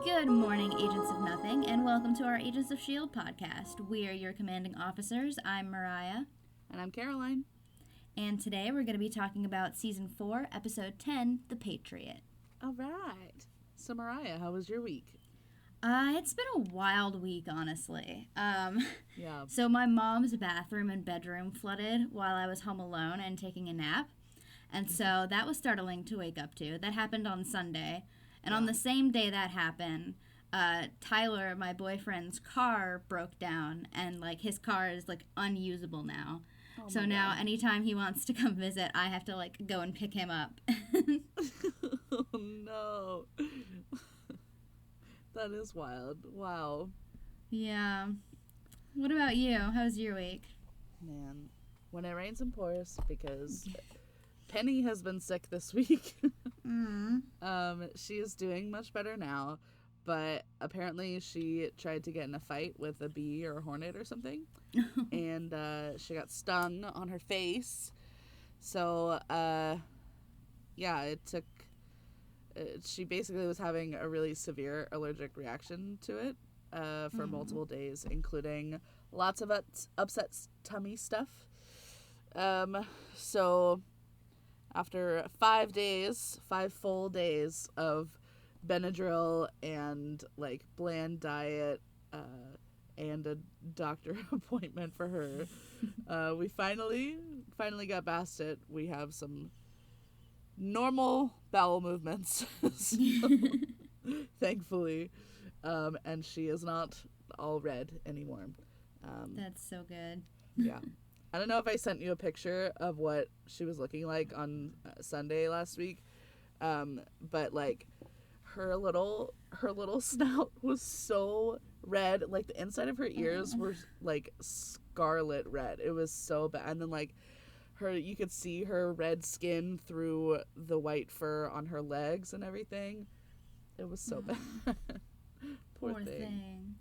Good morning, Agents of Nothing, and welcome to our Agents of S.H.I.E.L.D. podcast. We are your commanding officers. I'm Mariah. And I'm Caroline. And today we're going to be talking about Season 4, Episode 10, The Patriot. All right. So, Mariah, how was your week? It's been a wild week, honestly. Yeah. So my mom's bathroom and bedroom flooded while I was home alone and taking a nap. And so that was startling to wake up to. That happened on Sunday. And on the same day that happened, Tyler, my boyfriend's car broke down, and his car is unusable now. Oh so now anytime he wants to come visit, I have to go and pick him up. Oh no. That is wild. Wow. Yeah. What about you? How was your week? Man, when it rains and pours, because Penny has been sick this week. She is doing much better now, but apparently she tried to get in a fight with a bee or a hornet or something, and she got stung on her face. So, it took... she basically was having a really severe allergic reaction to it for multiple days, including lots of upset tummy stuff. So after 5 full days of Benadryl and bland diet and a doctor appointment for her, we finally got past it. We have some normal bowel movements, so, thankfully, and she is not all red anymore. That's so good. Yeah. I don't know if I sent you a picture of what she was looking like on Sunday last week, but her little snout was so red. The inside of her ears were scarlet red. It was so bad. And then you could see her red skin through the white fur on her legs and everything. It was so bad. Poor thing.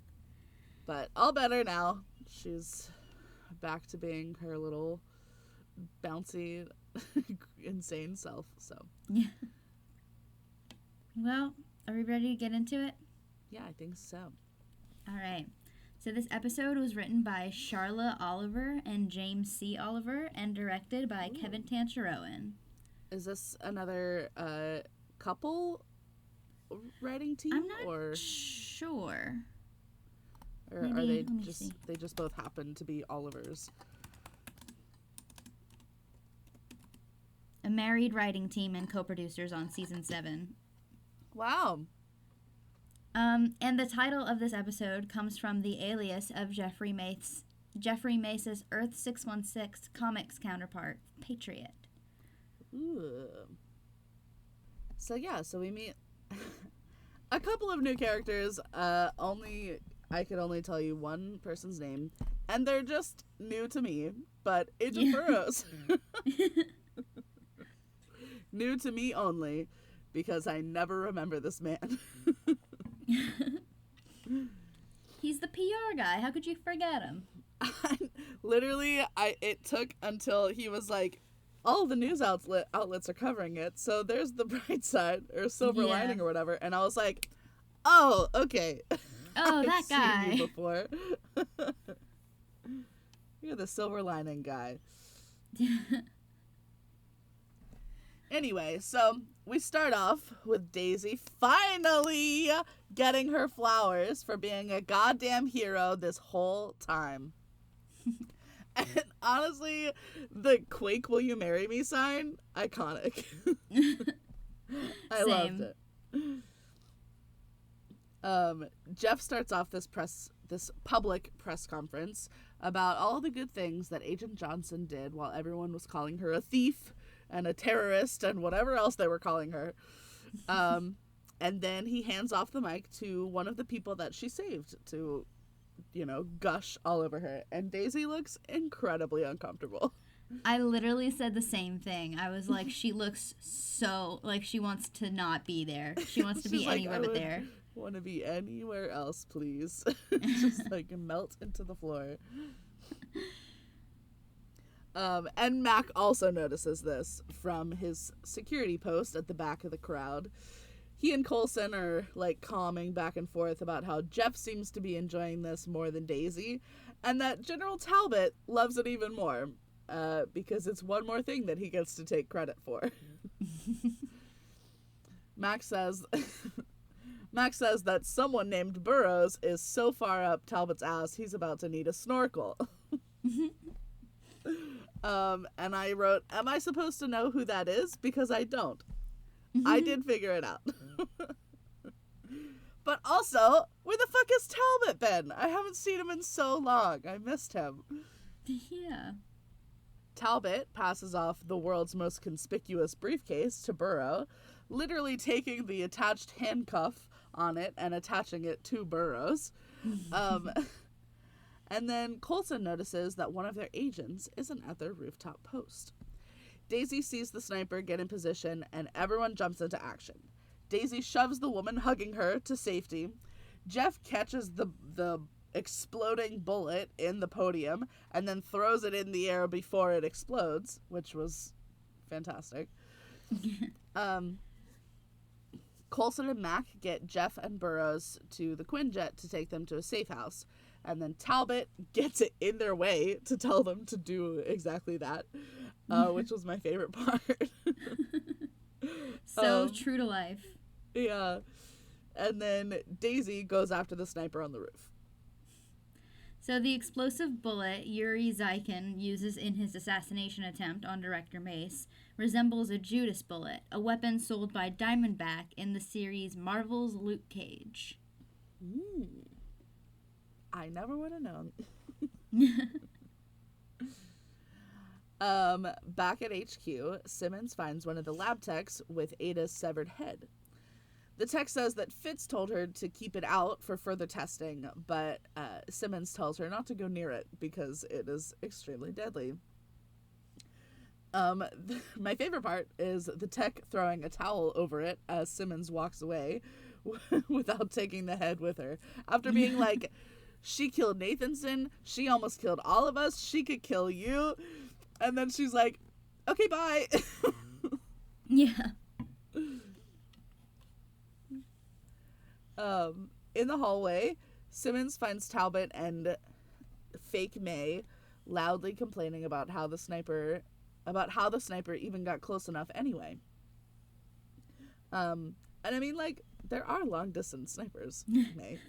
But all better now. She's back to being her little bouncy, insane self. So yeah. Well, are we ready to get into it? Yeah, I think so. All right. So this episode was written by Charlotte Oliver and James C. Oliver and directed by Kevin Tancherowen. Is this another couple writing team? I'm not sure. Or maybe, are they just both happen to be Olivers? A married writing team and co-producers on season 7. Wow. And the title of this episode comes from the alias of Jeffrey Mace's Earth 616 comics counterpart, Patriot. Ooh. So we meet a couple of new characters. I could only tell you one person's name, and they're just new to me, but Agent Burroughs. New to me only, because I never remember this man. He's the PR guy. How could you forget him? Literally, it took until he was like, all the news outlets are covering it, so there's the bright side, or silver lining or whatever, and I was like, oh, okay. Oh, that guy. Seen you before. You're the silver lining guy. Anyway, so we start off with Daisy finally getting her flowers for being a goddamn hero this whole time. And honestly, the "Quake, will you marry me" sign, iconic. I loved it. Jeff starts off this public press conference about all the good things that Agent Johnson did while everyone was calling her a thief and a terrorist and whatever else they were calling her. And then he hands off the mic to one of the people that she saved to, gush all over her. And Daisy looks incredibly uncomfortable. I literally said the same thing. I was like, she looks so like she wants to not be there. She wants to be anywhere but there. Want to be anywhere else, please. Just melt into the floor. And Mac also notices this from his security post at the back of the crowd. he and Coulson are, like, calming back and forth about how Jeff seems to be enjoying this more than Daisy, and that General Talbot loves it even more, because it's one more thing that he gets to take credit for. Max says that someone named Burroughs is so far up Talbot's ass he's about to need a snorkel. And I wrote, am I supposed to know who that is? Because I don't. I did figure it out. But also, where the fuck is Talbot been? I haven't seen him in so long. I missed him. Yeah. Talbot passes off the world's most conspicuous briefcase to Burrough, literally taking the attached handcuff on it and attaching it to Burroughs. And then Coulson notices that one of their agents isn't at their rooftop post. Daisy sees the sniper get in position, and everyone jumps into action. Daisy shoves the woman hugging her to safety. Jeff catches the exploding bullet in the podium and then throws it in the air before it explodes, which was fantastic. Coulson and Mac get Jeff and Burroughs to the Quinjet to take them to a safe house. And then Talbot gets it in their way to tell them to do exactly that, which was my favorite part. So true to life. Yeah. And then Daisy goes after the sniper on the roof. So the explosive bullet Yuri Zykin uses in his assassination attempt on Director Mace resembles a Judas bullet, a weapon sold by Diamondback in the series Marvel's Luke Cage. I never would have known. Back at HQ, Simmons finds one of the lab techs with Ada's severed head. The tech says that Fitz told her to keep it out for further testing, but Simmons tells her not to go near it because it is extremely deadly. My favorite part is the tech throwing a towel over it as Simmons walks away without taking the head with her. After being like, she killed Nathanson, she almost killed all of us, she could kill you. And then she's like, okay, bye. Yeah. In the hallway, Simmons finds Talbot and fake May loudly complaining about how the sniper even got close enough anyway. And I mean, like, there are long distance snipers, May.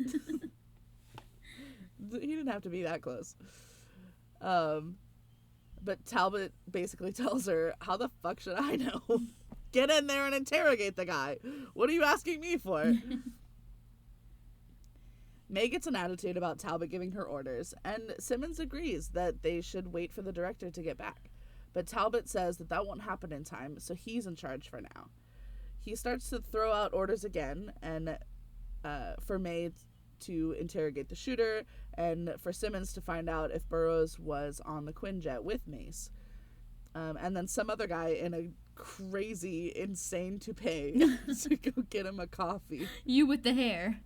He didn't have to be that close. But Talbot basically tells her, how the fuck should I know? Get in there and interrogate the guy. What are you asking me for? May gets an attitude about Talbot giving her orders, and Simmons agrees that they should wait for the director to get back. But Talbot says that won't happen in time, so he's in charge for now. He starts to throw out orders again, and for May to interrogate the shooter, and for Simmons to find out if Burroughs was on the Quinjet with Mace. And then some other guy in a crazy, insane toupee to go get him a coffee. You with the hair.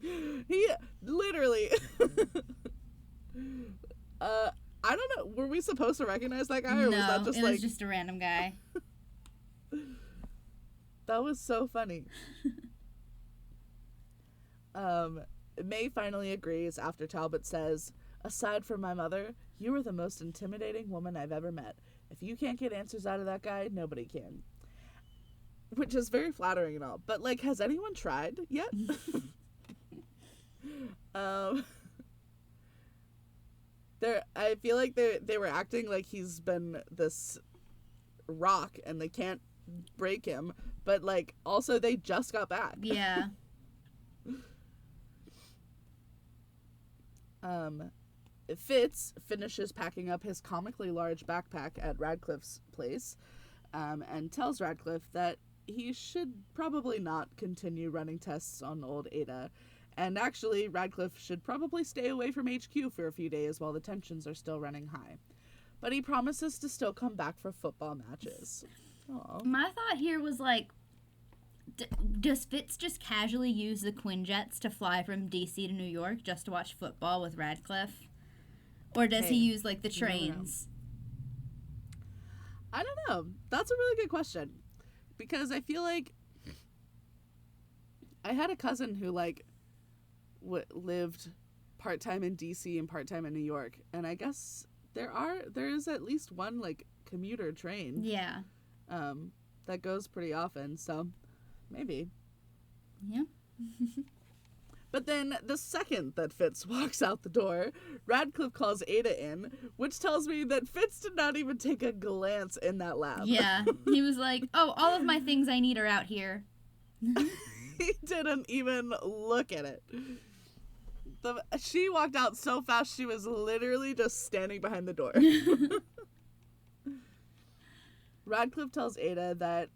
He literally... I don't know. Were we supposed to recognize that guy, or no, was that just it like... was just a random guy. That was so funny. May finally agrees after Talbot says, aside from my mother, you are the most intimidating woman I've ever met. If you can't get answers out of that guy, nobody can. Which is very flattering and all. But, like, has anyone tried yet? I feel like they were acting like he's been this rock and they can't break him. But, like, also they just got back. Yeah. Fitz finishes packing up his comically large backpack at Radcliffe's place, and tells Radcliffe that he should probably not continue running tests on old Ada, and actually Radcliffe should probably stay away from HQ for a few days while the tensions are still running high. But he promises to still come back for football matches. Aww. My thought here was like, does Fitz just casually use the Quinjets to fly from DC to New York just to watch football with Radcliffe? Or does he use, like, the trains? I don't know. That's a really good question. Because I feel like I had a cousin who, like, lived part-time in DC and part-time in New York, and I guess there is at least one, like, commuter train. Yeah. That goes pretty often, so maybe. Yeah. But then the second that Fitz walks out the door, Radcliffe calls Ada in, which tells me that Fitz did not even take a glance in that lab. Yeah. He was like, oh, all of my things I need are out here. He didn't even look at it. She walked out so fast, she was literally just standing behind the door. Radcliffe tells Ada that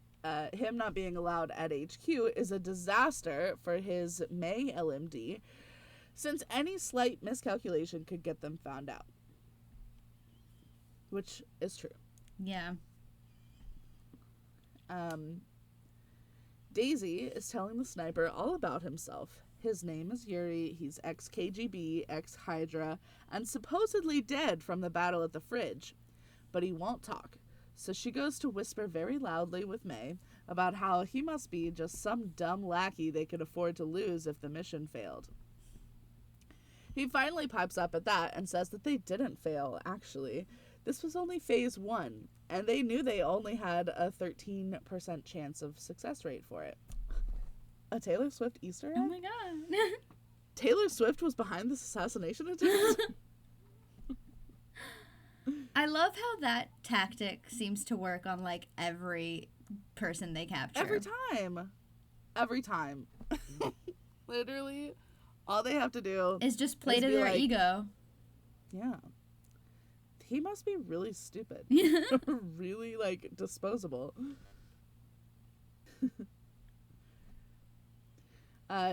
him not being allowed at HQ is a disaster for his May LMD, since any slight miscalculation could get them found out. Which is true. Yeah. Daisy is telling the sniper all about himself. His name is Yuri, he's ex-KGB, ex-Hydra, and supposedly dead from the battle at the fridge. But he won't talk, so she goes to whisper very loudly with May about how he must be just some dumb lackey they could afford to lose if the mission failed. He finally pipes up at that and says that they didn't fail, actually. This was only phase 1, and they knew they only had a 13% chance of success rate for it. A Taylor Swift Easter egg? Oh my god. Taylor Swift was behind this assassination attempt? I love how that tactic seems to work on, like, every person they capture. Every time. Literally, all they have to do is just play to their ego. Yeah. He must be really stupid. Really, like, disposable.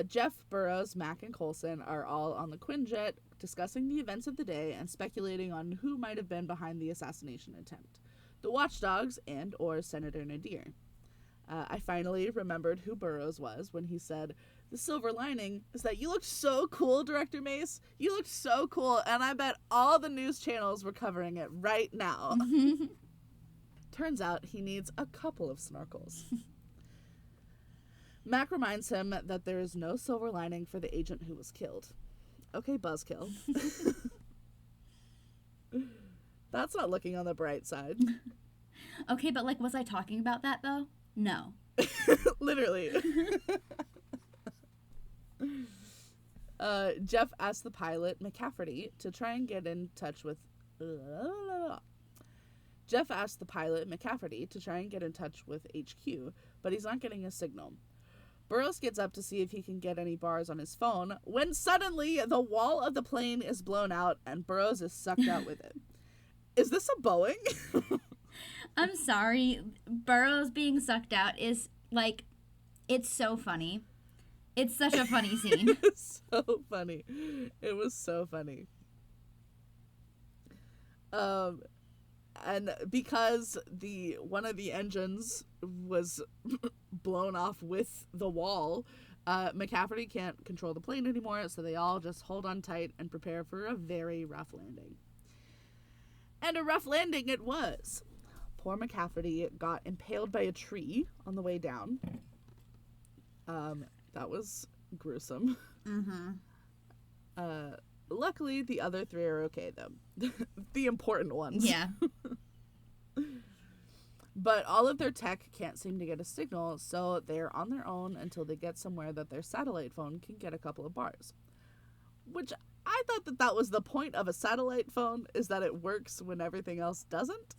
Jeff, Burroughs, Mac, and Coulson are all on the Quinjet discussing the events of the day and speculating on who might have been behind the assassination attempt. The Watchdogs and or Senator Nadir. I finally remembered who Burroughs was when he said, "The silver lining is that you looked so cool, Director Mace. You looked so cool, and I bet all the news channels were covering it right now." Turns out he needs a couple of snorkels. Mac reminds him that there is no silver lining for the agent who was killed. Okay, buzzkill. That's not looking on the bright side. Okay, but, like, was I talking about that, though? No. Literally. Jeff asked the pilot, McCafferty, to try and get in touch with... HQ, but he's not getting a signal. Burroughs gets up to see if he can get any bars on his phone, when suddenly the wall of the plane is blown out and Burroughs is sucked out with it. Is this a Boeing? I'm sorry. Burroughs being sucked out is, like, it's so funny. It's such a funny scene. It's so funny. It was so funny. And because one of the engines was blown off with the wall, McCafferty can't control the plane anymore, so they all just hold on tight and prepare for a very rough landing. And a rough landing it was. Poor McCafferty got impaled by a tree on the way down. That was gruesome. Mm-hmm. Luckily, the other 3 are okay, though. The important ones. Yeah. But all of their tech can't seem to get a signal, so they're on their own until they get somewhere that their satellite phone can get a couple of bars. Which I thought that was the point of a satellite phone, is that it works when everything else doesn't.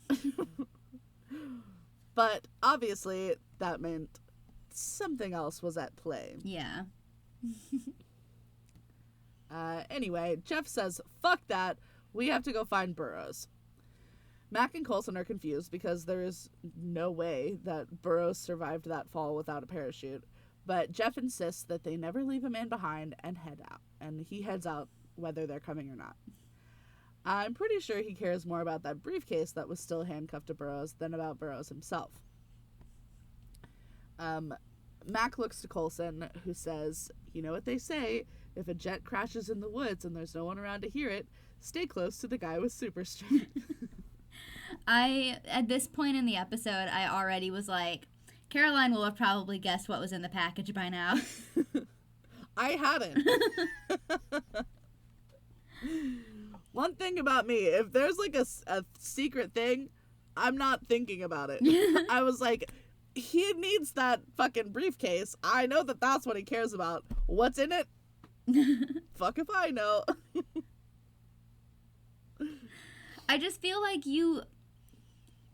But obviously, that meant something else was at play. Yeah. Anyway, Jeff says, "Fuck that, we have to go find Burroughs." Mac and Coulson are confused because there is no way that Burroughs survived that fall without a parachute, but Jeff insists that they never leave a man behind and head out, and he heads out whether they're coming or not. I'm pretty sure he cares more about that briefcase that was still handcuffed to Burroughs than about Burroughs himself. Mac looks to Coulson, who says, "You know what they say, if a jet crashes in the woods and there's no one around to hear it, stay close to the guy with super strength." At this point in the episode, I already was like, Caroline will have probably guessed what was in the package by now. I hadn't. One thing about me, if there's like a secret thing, I'm not thinking about it. I was like, he needs that fucking briefcase. I know that that's what he cares about. What's in it? Fuck if I know. I just feel like you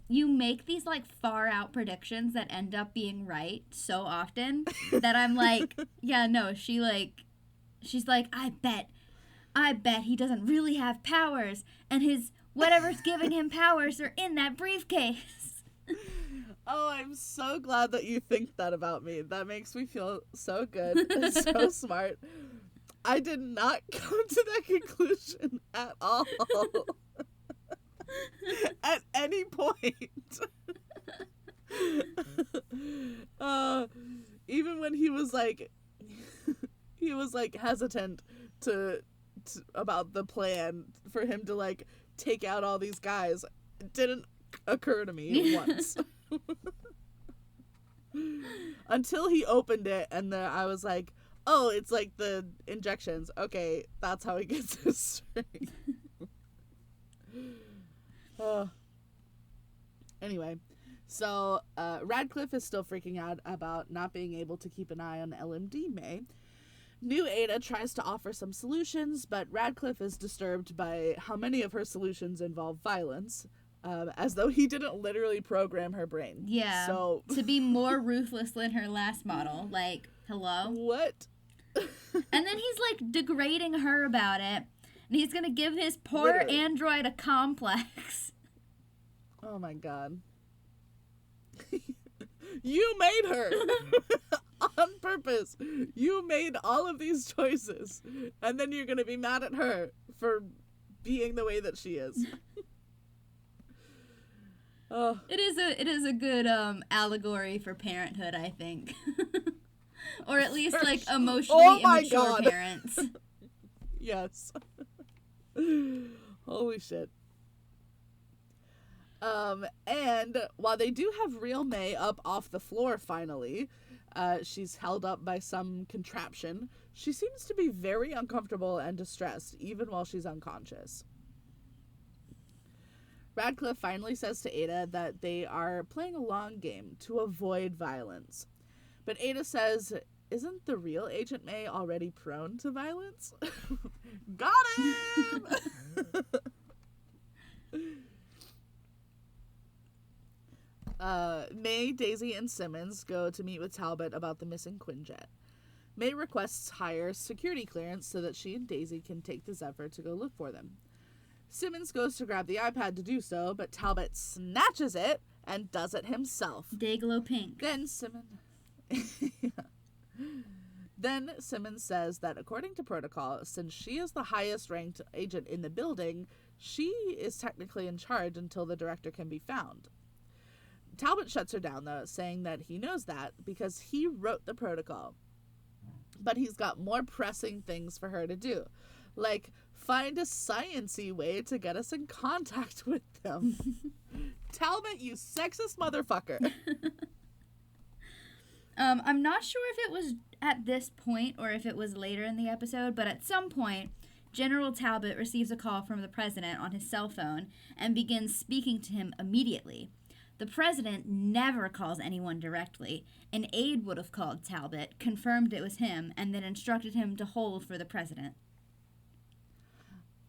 make these like far out predictions that end up being right so often that I'm like, yeah, no, she's like, I bet he doesn't really have powers, and his whatever's giving him powers are in that briefcase. Oh, I'm so glad that you think that about me. That makes me feel so good and so smart. I did not come to that conclusion at all. At any point. Even when he was like hesitant to about the plan for him to like take out all these guys, it didn't occur to me once. Until he opened it, and then I was like, oh, it's like the injections. Okay, that's how he gets his strength. Anyway, so Radcliffe is still freaking out about not being able to keep an eye on LMD May. New Ada tries to offer some solutions, but Radcliffe is disturbed by how many of her solutions involve violence, as though he didn't literally program her brain. Yeah, so to be more ruthless than her last model. Like, hello? What? And then he's like degrading her about it, and he's gonna give his poor Literally. android a complex. Oh my god. You made her! On purpose. You made all of these choices, and then you're gonna be mad at her for being the way that she is. Oh. It is a good allegory for parenthood, I think. Or at least like emotionally immature parents. Yes. Holy shit. And while they do have real May up off the floor finally, she's held up by some contraption. She seems to be very uncomfortable and distressed, even while she's unconscious. Radcliffe finally says to Ada that they are playing a long game to avoid violence. But Ada says, isn't the real Agent May already prone to violence? Got him! May, Daisy, and Simmons go to meet with Talbot about the missing Quinjet. May requests higher security clearance so that she and Daisy can take the Zephyr to go look for them. Simmons goes to grab the iPad to do so, but Talbot snatches it and does it himself. Dayglow pink. Then Simmons says that according to protocol, since she is the highest ranked agent in the building, she is technically in charge until the director can be found. Talbot shuts her down, though, saying that he knows that because he wrote the protocol. But he's got more pressing things for her to do, like find a science-y way to get us in contact with them. Talbot, you sexist motherfucker. I'm not sure if it was at this point or if it was later in the episode, but at some point, General Talbot receives a call from the president on his cell phone and begins speaking to him immediately. The president never calls anyone directly. An aide would have called Talbot, confirmed it was him, and then instructed him to hold for the president.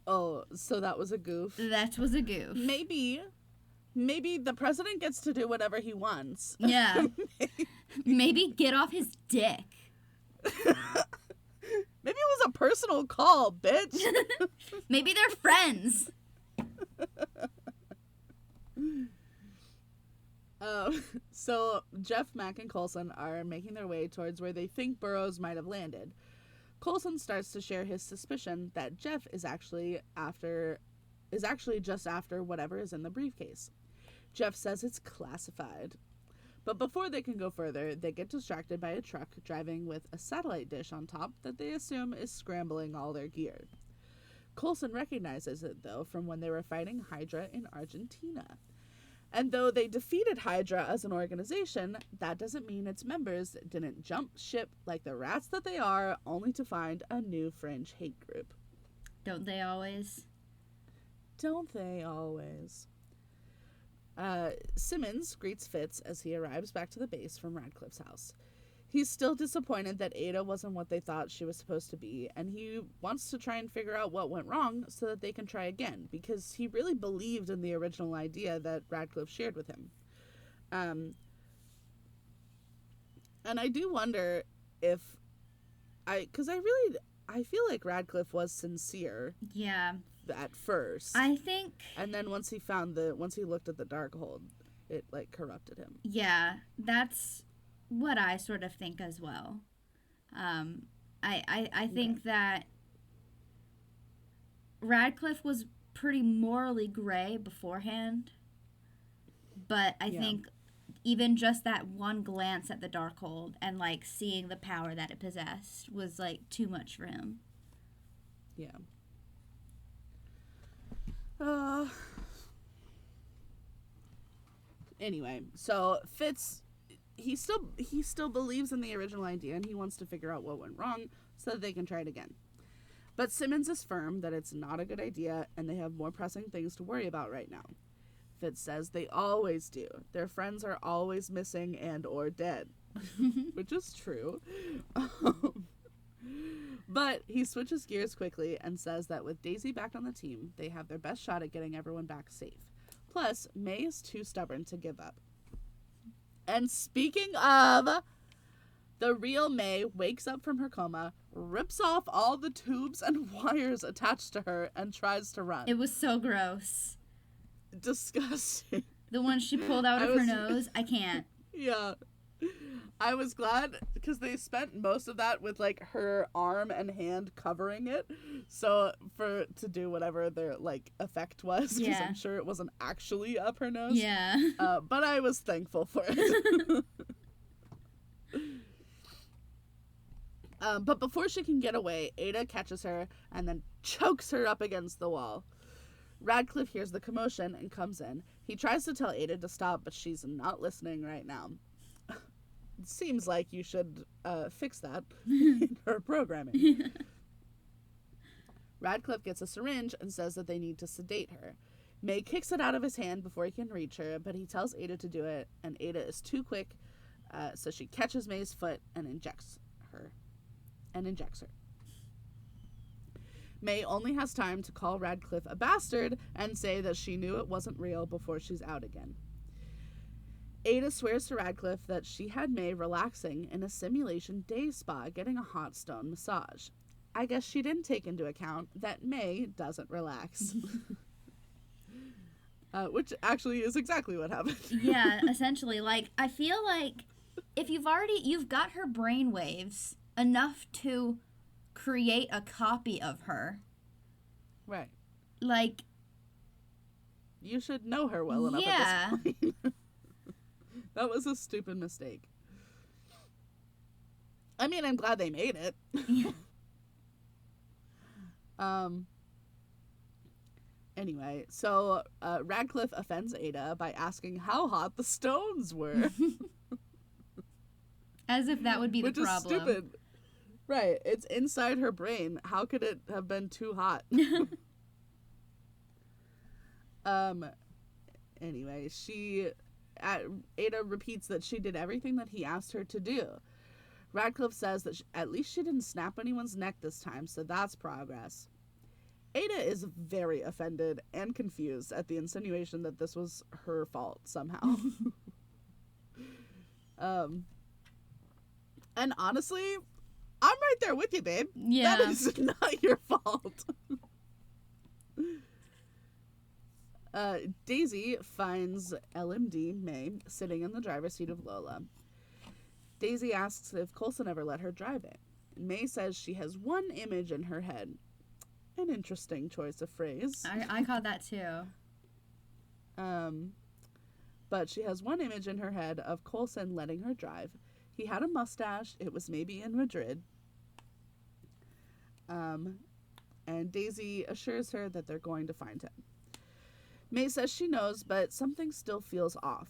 Oh, so that was a goof? That was a goof. Maybe the president gets to do whatever he wants. Yeah. Maybe get off his dick. Maybe it was a personal call, bitch. Maybe they're friends. So Jeff, Mac, and Coulson are making their way towards where they think Burroughs might have landed. Coulson starts to share his suspicion that Jeff is actually just after whatever is in the briefcase. Jeff says it's classified. But before they can go further, they get distracted by a truck driving with a satellite dish on top that they assume is scrambling all their gear. Coulson recognizes it, though, from when they were fighting Hydra in Argentina. And though they defeated Hydra as an organization, that doesn't mean its members didn't jump ship like the rats that they are, only to find a new fringe hate group. Don't they always? Don't they always? Simmons greets Fitz as he arrives back to the base from Radcliffe's house. He's still disappointed that Ada wasn't what they thought she was supposed to be, and he wants to try and figure out what went wrong so that they can try again, because he really believed in the original idea that Radcliffe shared with him. And I do wonder if I feel like Radcliffe was sincere. Yeah. At first. I think. And then once he looked at the Darkhold, it like corrupted him. Yeah, that's what I sort of think as well. I think that Radcliffe was pretty morally gray beforehand, but I think even just that one glance at the Darkhold and like seeing the power that it possessed was like too much for him. Yeah. Anyway, so Fitz, he still believes in the original idea, and he wants to figure out what went wrong so that they can try it again. But Simmons is firm that it's not a good idea, and they have more pressing things to worry about right now. Fitz says they always do. Their friends are always missing and or dead, which is true. But he switches gears quickly and says that with Daisy back on the team, they have their best shot at getting everyone back safe. Plus, May is too stubborn to give up. And speaking of, the real May wakes up from her coma, rips off all the tubes and wires attached to her, and tries to run. It was so gross. Disgusting. The one she pulled out of her nose, I can't. Yeah. I was glad because they spent most of that with like her arm and hand covering it, so to do whatever their like effect was, because I'm sure it wasn't actually up her nose. Yeah. But I was thankful for it. But before she can get away, Ada catches her and then chokes her up against the wall. Radcliffe hears the commotion and comes in. He tries to tell Ada to stop, but she's not listening right now. It seems like you should fix that in her programming. Radcliffe gets a syringe and says that they need to sedate her. May kicks it out of his hand before he can reach her, but he tells Ada to do it, and Ada is too quick, so she catches May's foot and injects her. May only has time to call Radcliffe a bastard and say that she knew it wasn't real before she's out again. Ada swears to Radcliffe that she had May relaxing in a simulation day spa getting a hot stone massage. I guess she didn't take into account that May doesn't relax. Which actually is exactly what happened. Yeah, essentially. Like, I feel like if you've got her brainwaves enough to create a copy of her. Right. Like, you should know her well enough at this point. That was a stupid mistake. I mean, I'm glad they made it. Anyway, so Radcliffe offends Ada by asking how hot the stones were. As if that would be the problem. Which is stupid. Right. It's inside her brain. How could it have been too hot? Anyway, Ada repeats that she did everything that he asked her to do. Radcliffe says that at least she didn't snap anyone's neck this time, so that's progress. Ada is very offended and confused at the insinuation that this was her fault somehow. And honestly, I'm right there with you, babe. Yeah. That is not your fault. Daisy finds LMD, May, sitting in the driver's seat of Lola. Daisy asks if Coulson ever let her drive it. May says she has one image in her head. An interesting choice of phrase. I caught that too. But she has one image in her head of Coulson letting her drive. He had a mustache. It was maybe in Madrid. And Daisy assures her that they're going to find him. May says she knows, but something still feels off.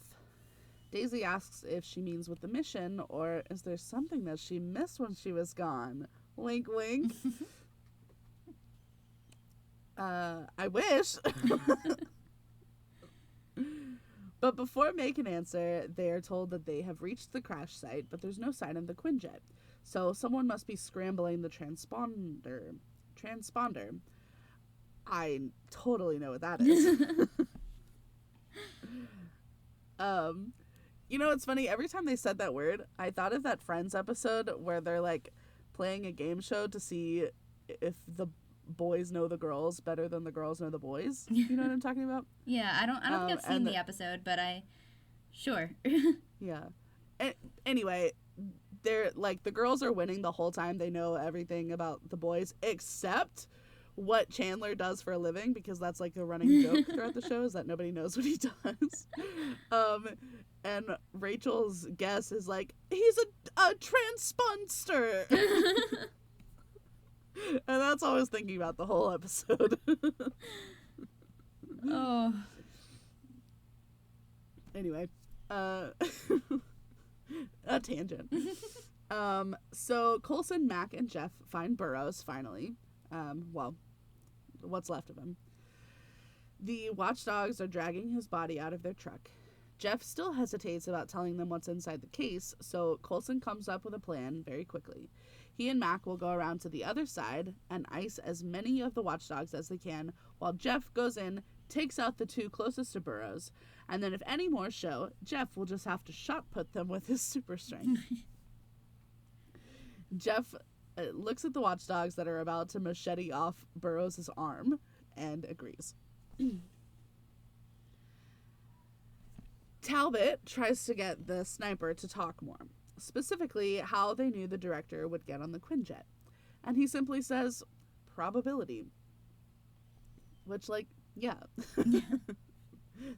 Daisy asks if she means with the mission, or is there something that she missed when she was gone? Wink, wink. I wish. But before May can answer, they are told that they have reached the crash site, but there's no sign of the Quinjet. So someone must be scrambling the transponder. I totally know what that is. You know, it's funny. Every time they said that word, I thought of that Friends episode where they're like playing a game show to see if the boys know the girls better than the girls know the boys. You know what I'm talking about? Yeah, I don't think I've seen the episode, but sure. Yeah. Anyway, they're like, the girls are winning the whole time. They know everything about the boys except what Chandler does for a living, because that's like a running joke throughout the show, is that nobody knows what he does. And Rachel's guess is like, he's a transponster. And that's all I was thinking about the whole episode. Oh. Anyway, a tangent. So Coulson, Mac, and Jeff find Burroughs finally. Well, what's left of him. The watchdogs are dragging his body out of their truck. Jeff still hesitates about telling them what's inside the case, so Coulson comes up with a plan very quickly. He and Mac will go around to the other side and ice as many of the watchdogs as they can, while Jeff goes in, takes out the two closest to Burroughs, and then if any more show, Jeff will just have to shot put them with his super strength. Jeff looks at the watchdogs that are about to machete off Burroughs' arm and agrees. Talbot tries to get the sniper to talk more, specifically how they knew the director would get on the Quinjet. And he simply says, probability. Which, like, yeah.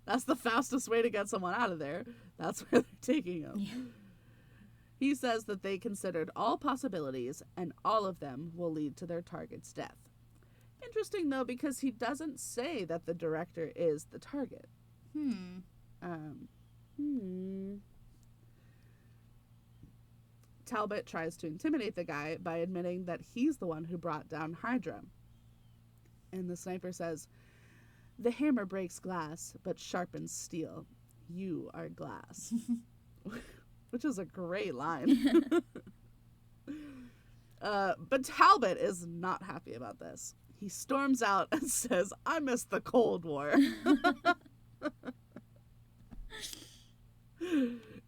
That's the fastest way to get someone out of there. That's where they're taking him. Yeah. He says that they considered all possibilities, and all of them will lead to their target's death. Interesting, though, because he doesn't say that the director is the target. Talbot tries to intimidate the guy by admitting that he's the one who brought down Hydra. And the sniper says, "The hammer breaks glass, but sharpens steel. You are glass." Which is a great line. But Talbot is not happy about this. He storms out and says, "I miss the Cold War."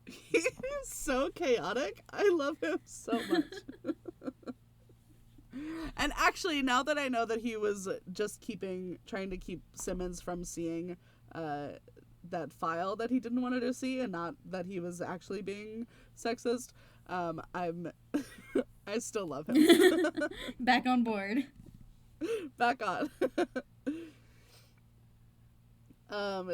He's so chaotic. I love him so much. And actually, now that I know that he was just trying to keep Simmons from seeing that file that he didn't want her to see, and not that he was actually being sexist, I still love him. Back on board. Back on.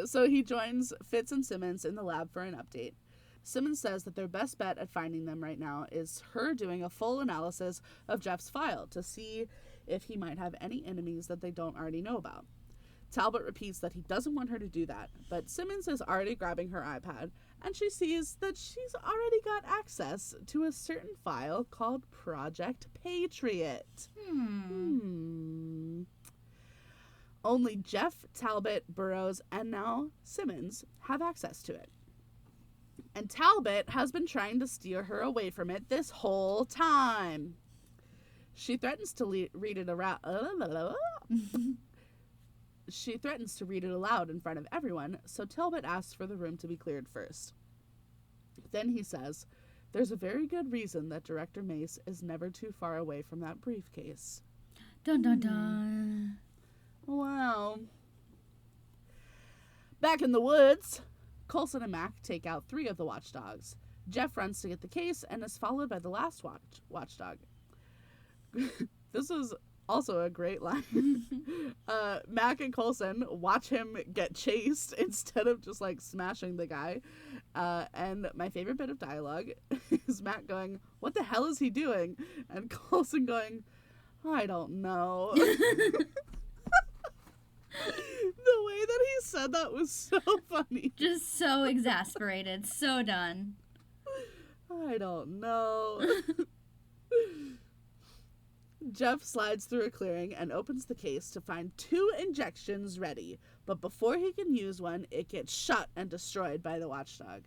So he joins Fitz and Simmons in the lab for an update. Simmons says that their best bet at finding them right now is her doing a full analysis of Jeff's file to see if he might have any enemies that they don't already know about. Talbot repeats that he doesn't want her to do that, but Simmons is already grabbing her iPad, and she sees that she's already got access to a certain file called Project Patriot. Only Jeff, Talbot, Burroughs, and now Simmons have access to it. And Talbot has been trying to steer her away from it this whole time. She threatens to read it around. She threatens to read it aloud in front of everyone, so Talbot asks for the room to be cleared first. Then he says, "There's a very good reason that Director Mace is never too far away from that briefcase." Dun dun dun. Wow. Back in the woods, Coulson and Mac take out 3 of the watchdogs. Jeff runs to get the case and is followed by the last watchdog. This is also a great line. Mac and Coulson watch him get chased instead of just like smashing the guy. And my favorite bit of dialogue is Mac going, "What the hell is he doing?" And Coulson going, "I don't know." The way that he said that was so funny. Just so exasperated. So done. I don't know. Jeff slides through a clearing and opens the case to find 2 injections ready, but before he can use one, it gets shut and destroyed by the watchdog.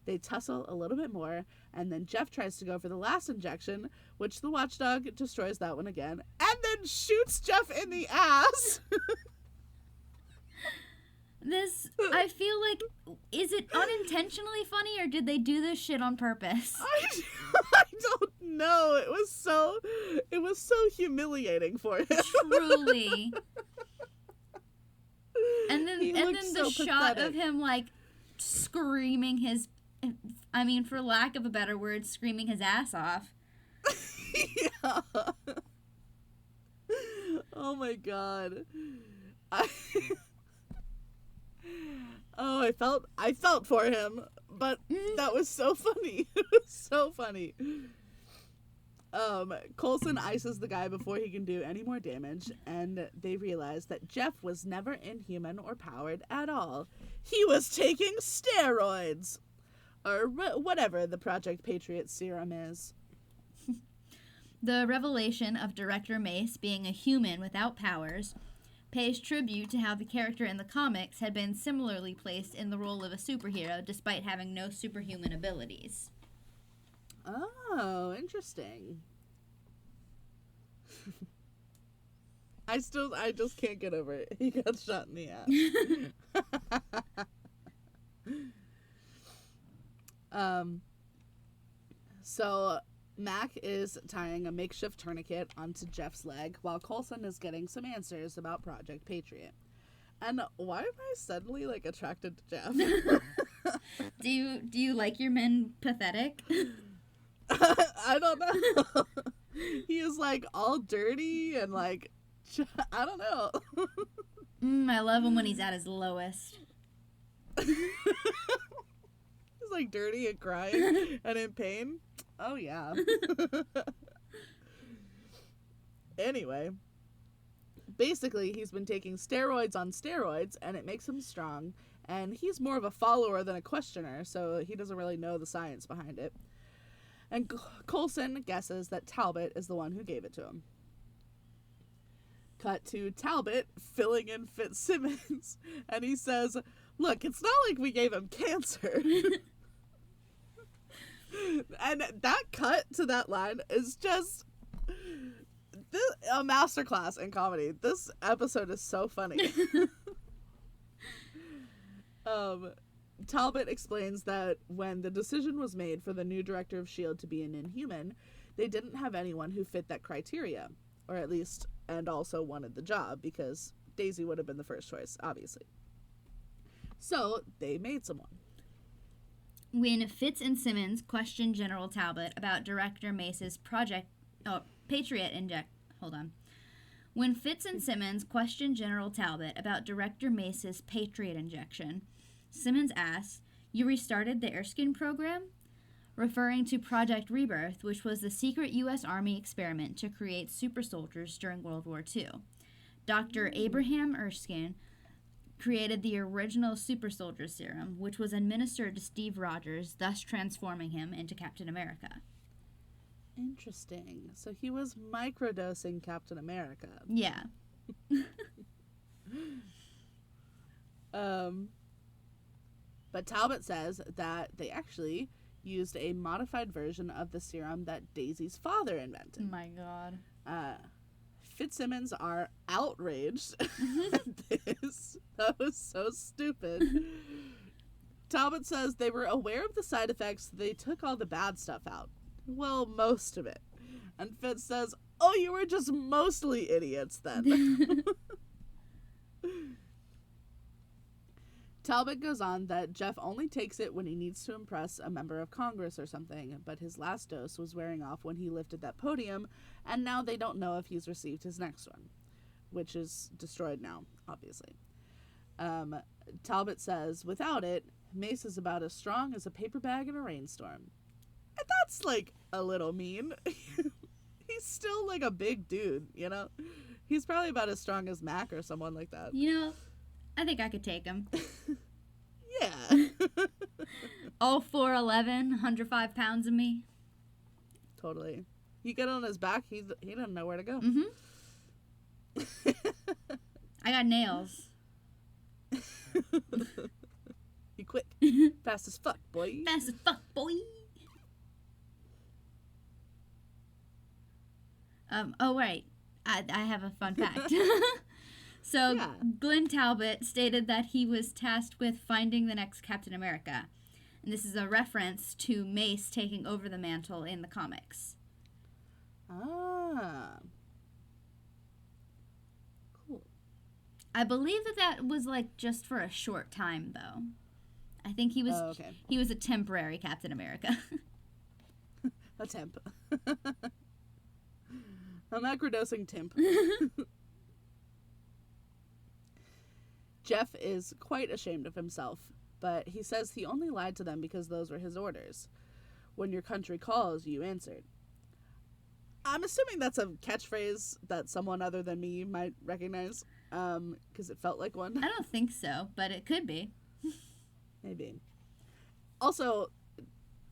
They tussle a little bit more, and then Jeff tries to go for the last injection, which the watchdog destroys that one again, and then shoots Jeff in the ass. This, I feel like, is it unintentionally funny, or did they do this shit on purpose? I don't know. It was so humiliating for him. Truly. And then the so shot pathetic. of him, like, screaming his, I mean, for lack of a better word, screaming his ass off. Yeah. Oh my god. I felt for him, but that was so funny. It was so funny. Coulson ices the guy before he can do any more damage, and they realize that Jeff was never inhuman or powered at all. He was taking steroids! Or whatever the Project Patriot serum is. The revelation of Director Mace being a human without powers pays tribute to how the character in the comics had been similarly placed in the role of a superhero despite having no superhuman abilities. Oh, interesting. I just can't get over it. He got shot in the ass. So Mac is tying a makeshift tourniquet onto Jeff's leg while Coulson is getting some answers about Project Patriot. And why am I suddenly, like, attracted to Jeff? Do you like your men pathetic? I don't know. He is, like, all dirty and, like, I don't know. I love him when he's at his lowest. He's, like, dirty and crying and in pain. Oh, yeah. Anyway, basically, he's been taking steroids on steroids, and it makes him strong. And he's more of a follower than a questioner, so he doesn't really know the science behind it. And Coulson guesses that Talbot is the one who gave it to him. Cut to Talbot filling in Fitzsimmons, and he says, "Look, it's not like we gave him cancer." And that cut to that line is just a masterclass in comedy. This episode is so funny. Talbot explains that when the decision was made for the new director of S.H.I.E.L.D. to be an Inhuman, they didn't have anyone who fit that criteria, or at least, and also wanted the job, because Daisy would have been the first choice, obviously. So they made someone. When Fitz and Simmons questioned General Talbot about Director Mace's Patriot inject... Hold on. When Fitz and Simmons questioned General Talbot about Director Mace's Patriot injection, Simmons asked, "You restarted the Erskine program?" Referring to Project Rebirth, which was the secret U.S. Army experiment to create super soldiers during World War II. Dr. Abraham Erskine created the original super soldier serum, which was administered to Steve Rogers, thus transforming him into Captain America. Interesting. So he was microdosing Captain America. Yeah. But Talbot says that they actually used a modified version of the serum that Daisy's father invented. My God. Fitzsimmons are outraged at this. That was so stupid. Talbot says they were aware of the side effects. They took all the bad stuff out. Well, most of it. And Fitz says, "Oh, you were just mostly idiots then." Talbot goes on that Jeff only takes it when he needs to impress a member of Congress or something, but his last dose was wearing off when he lifted that podium, and now they don't know if he's received his next one, which is destroyed now, obviously. Talbot says, without it, Mace is about as strong as a paper bag in a rainstorm. And that's, like, a little mean. He's still, like, a big dude, you know? He's probably about as strong as Mac or someone like that. You know, I think I could take him. Yeah. All 4'11", 105 pounds of me. Totally. You get on his back, he doesn't know where to go. Mm-hmm. I got nails. You quick. Fast as fuck, boy. Fast as fuck, boy. Oh, right. I have a fun fact. So, Yeah. Glenn Talbot stated that he was tasked with finding the next Captain America. And this is a reference to Mace taking over the mantle in the comics. Ah. Cool. I believe that was like just for a short time, though. I think he was he was a temporary Captain America. A temp. A microdosing temp. Jeff is quite ashamed of himself, but he says he only lied to them because those were his orders. When your country calls, you answered. I'm assuming that's a catchphrase that someone other than me might recognize, because it felt like one. I don't think so, but it could be. Maybe. Also,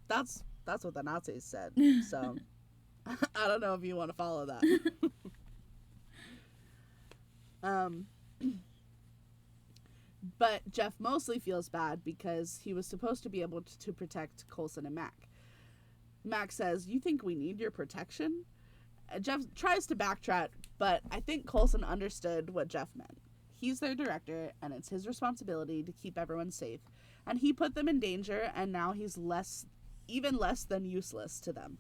that's what the Nazis said, so I don't know if you want to follow that. But Jeff mostly feels bad because he was supposed to be able to protect Coulson and Mac. Mac says, "You think we need your protection?" Jeff tries to backtrack, but I think Coulson understood what Jeff meant. He's their director, and it's his responsibility to keep everyone safe. And he put them in danger, and now he's even less than useless to them.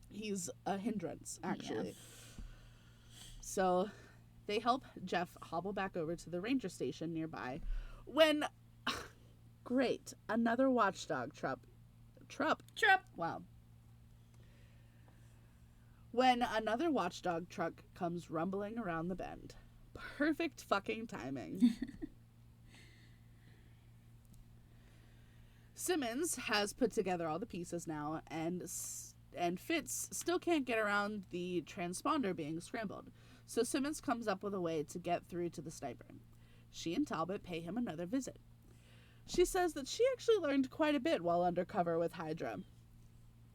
He's a hindrance, actually. Yeah. So they help Jeff hobble back over to the ranger station nearby when, great, another watchdog truck. Wow. When another watchdog truck comes rumbling around the bend. Perfect fucking timing. Simmons has put together all the pieces now, and Fitz still can't get around the transponder being scrambled. So Simmons comes up with a way to get through to the sniper. She and Talbot pay him another visit. She says that she actually learned quite a bit while undercover with Hydra.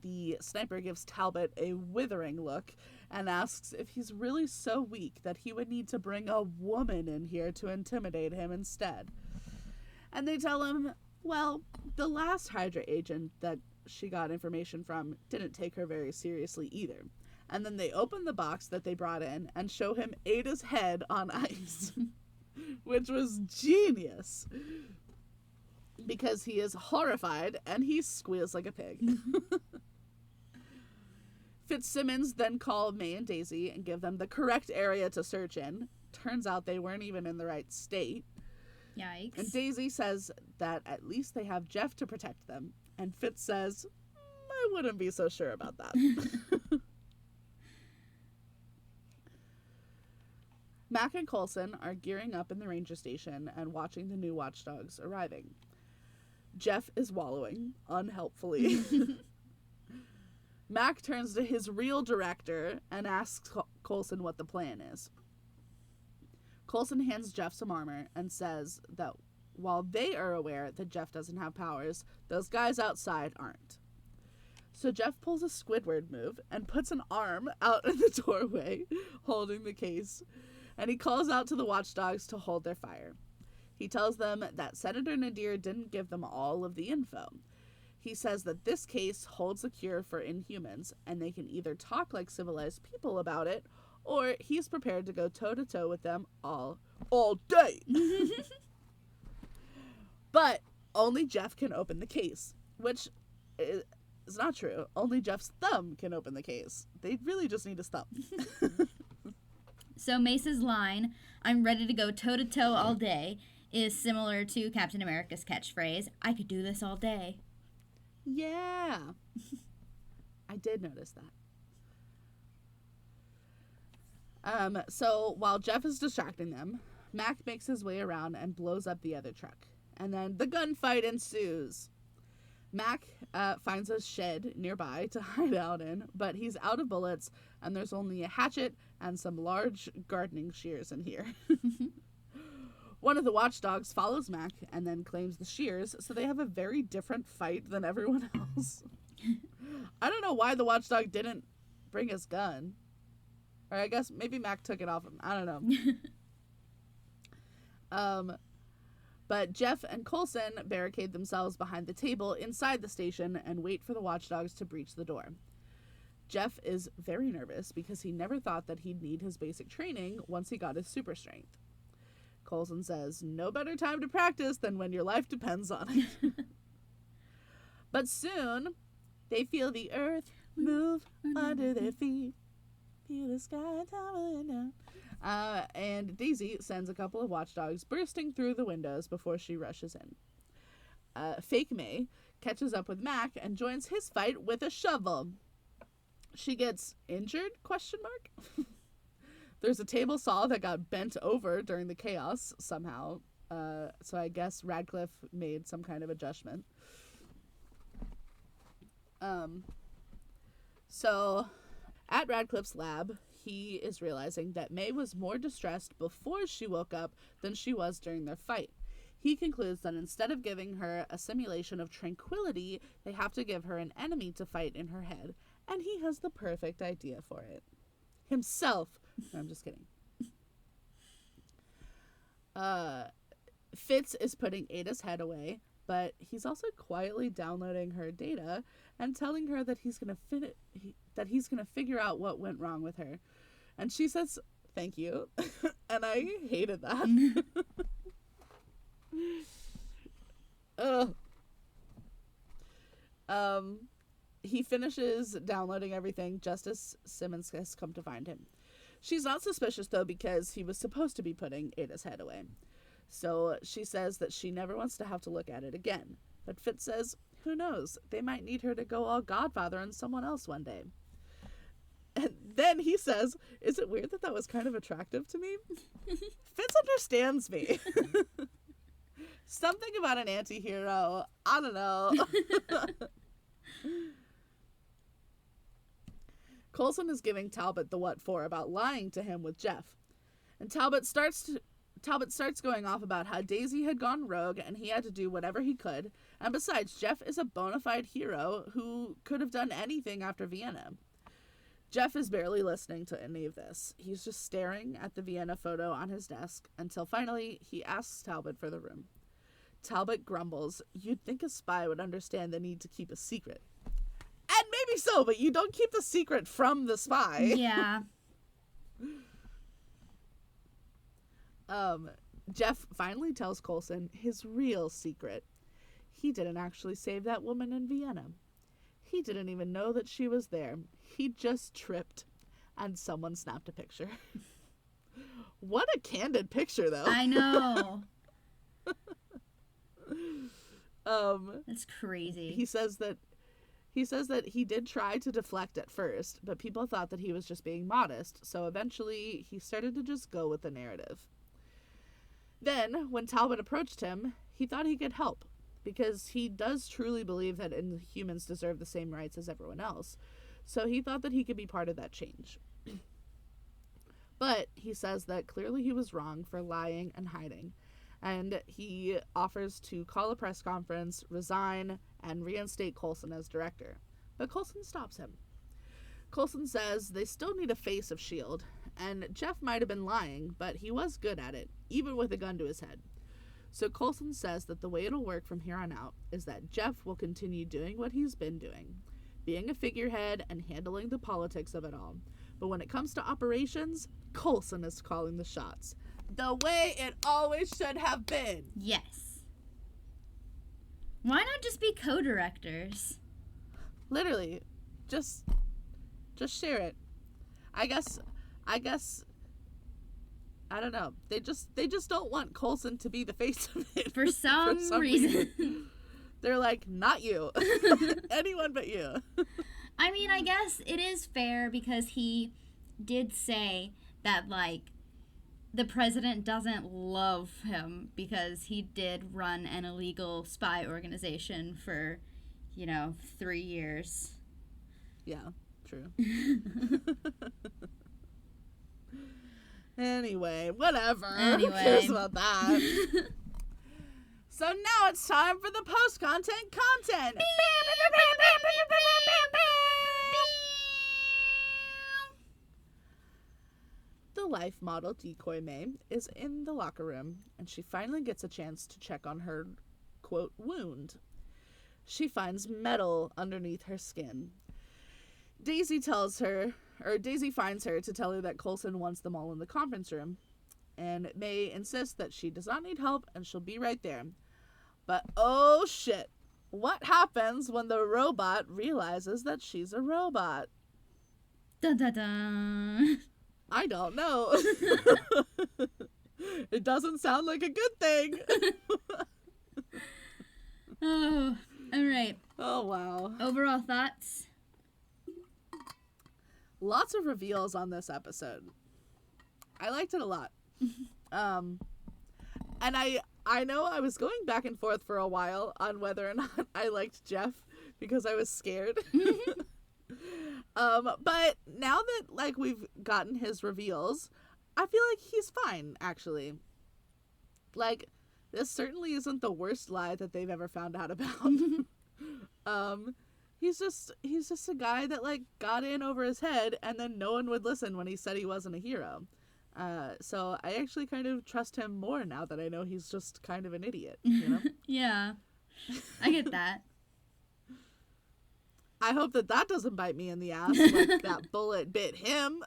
The sniper gives Talbot a withering look and asks if he's really so weak that he would need to bring a woman in here to intimidate him instead. And they tell him, well, the last Hydra agent that she got information from didn't take her very seriously either. And then they open the box that they brought in and show him Ada's head on ice, which was genius. Because he is horrified and he squeals like a pig. Fitzsimmons then call May and Daisy and give them the correct area to search in. Turns out they weren't even in the right state. Yikes. And Daisy says that at least they have Jeff to protect them. And Fitz says, I wouldn't be so sure about that. Mac and Coulson are gearing up in the ranger station and watching the new watchdogs arriving. Jeff is wallowing, unhelpfully. Mac turns to his real director and asks Coulson what the plan is. Coulson hands Jeff some armor and says that while they are aware that Jeff doesn't have powers, those guys outside aren't. So Jeff pulls a Squidward move and puts an arm out in the doorway, holding the case, and he calls out to the watchdogs to hold their fire. He tells them that Senator Nadir didn't give them all of the info. He says that this case holds a cure for Inhumans, and they can either talk like civilized people about it, or he's prepared to go toe-to-toe with them all day. But only Jeff can open the case, which is not true. Only Jeff's thumb can open the case. They really just need his thumb. So Mace's line, "I'm ready to go toe-to-toe all day," is similar to Captain America's catchphrase, "I could do this all day." Yeah. I did notice that. So while Jeff is distracting them, Mac makes his way around and blows up the other truck. And then the gunfight ensues. Mac finds a shed nearby to hide out in, but he's out of bullets, and there's only a hatchet and some large gardening shears in here. One of the watchdogs follows Mac and then claims the shears, so they have a very different fight than everyone else. I don't know why the watchdog didn't bring his gun. Or I guess maybe Mac took it off him. I don't know. But Jeff and Coulson barricade themselves behind the table inside the station and wait for the watchdogs to breach the door. Jeff is very nervous because he never thought that he'd need his basic training once he got his super strength. Coulson says, no better time to practice than when your life depends on it. But soon, they feel the earth move under their feet. Feel the sky tumbling down. And Daisy sends a couple of watchdogs bursting through the windows before she rushes in. Fake May catches up with Mac and joins his fight with a shovel. She gets injured? ? There's a table saw that got bent over during the chaos somehow. So I guess Radcliffe made some kind of adjustment. So at Radcliffe's lab, he is realizing that May was more distressed before she woke up than she was during their fight. He concludes that instead of giving her a simulation of tranquility, they have to give her an enemy to fight in her head. And he has the perfect idea for it. Himself. No, I'm just kidding. Fitz is putting Ada's head away, but he's also quietly downloading her data and telling her that he's gonna figure out what went wrong with her. And she says, "Thank you," and I hated that. He finishes downloading everything just as Simmons has come to find him. She's not suspicious, though, because he was supposed to be putting Ada's head away. So she says that she never wants to have to look at it again. But Fitz says, who knows, they might need her to go all Godfather on someone else one day. And then he says, is it weird that was kind of attractive to me? Fitz understands me. Something about an anti-hero. I don't know. Coulson is giving Talbot the what for about lying to him with Jeff. And Talbot starts going off about how Daisy had gone rogue and he had to do whatever he could. And besides, Jeff is a bona fide hero who could have done anything after Vienna. Jeff is barely listening to any of this. He's just staring at the Vienna photo on his desk until finally he asks Talbot for the room. Talbot grumbles, you'd think a spy would understand the need to keep a secret. And maybe so, but you don't keep the secret from the spy. Yeah. Jeff finally tells Coulson his real secret. He didn't actually save that woman in Vienna. He didn't even know that she was there. He just tripped, and someone snapped a picture. What a candid picture, though. I know. That's crazy. He says that he did try to deflect at first, but people thought that he was just being modest, so eventually he started to just go with the narrative. Then, when Talbot approached him, he thought he could help, because he does truly believe that humans deserve the same rights as everyone else, so he thought that he could be part of that change. But he says that clearly he was wrong for lying and hiding, and he offers to call a press conference, resign, and reinstate Coulson as director. But Coulson stops him. Coulson says they still need a face of S.H.I.E.L.D., and Jeff might have been lying, but he was good at it, even with a gun to his head. So Coulson says that the way it'll work from here on out is that Jeff will continue doing what he's been doing, being a figurehead and handling the politics of it all. But when it comes to operations, Coulson is calling the shots. The way it always should have been. Yes. Why not just be co-directors? Literally. Just share it. I guess I don't know. They just don't want Coulson to be the face of it. For some reason. They're like, not you. Anyone but you. I mean, I guess it is fair because he did say that, like, the president doesn't love him because he did run an illegal spy organization for, 3 years. Yeah, true. Anyway, whatever. Anyway. Who cares about that? So now it's time for the post-content content. The life model decoy May is in the locker room, and she finally gets a chance to check on her, quote, wound. She finds metal underneath her skin. Daisy finds her to tell her that Coulson wants them all in the conference room, and May insists that she does not need help and she'll be right there. But oh shit, what happens when the robot realizes that she's a robot? Dun dun dun. I don't know. It doesn't sound like a good thing. Oh, all right. Oh, wow. Overall thoughts? Lots of reveals on this episode. I liked it a lot. And I know I was going back and forth for a while on whether or not I liked Jeff because I was scared. But now that, like, we've gotten his reveals, I feel like he's fine, actually. Like, this certainly isn't the worst lie that they've ever found out about. He's just a guy that, like, got in over his head, and then no one would listen when he said he wasn't a hero. So I actually kind of trust him more now that I know he's just kind of an idiot, you know? Yeah, I get that. I hope that doesn't bite me in the ass like that bullet bit him.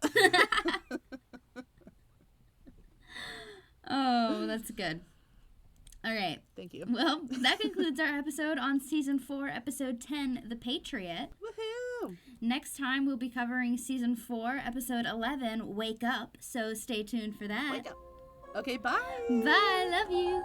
Oh, that's good. All right. Thank you. Well, that concludes our episode on Season 4, Episode 10, The Patriot. Woohoo! Next time, we'll be covering Season 4, Episode 11, Wake Up. So stay tuned for that. Wake up. Okay, bye. Bye. Love you.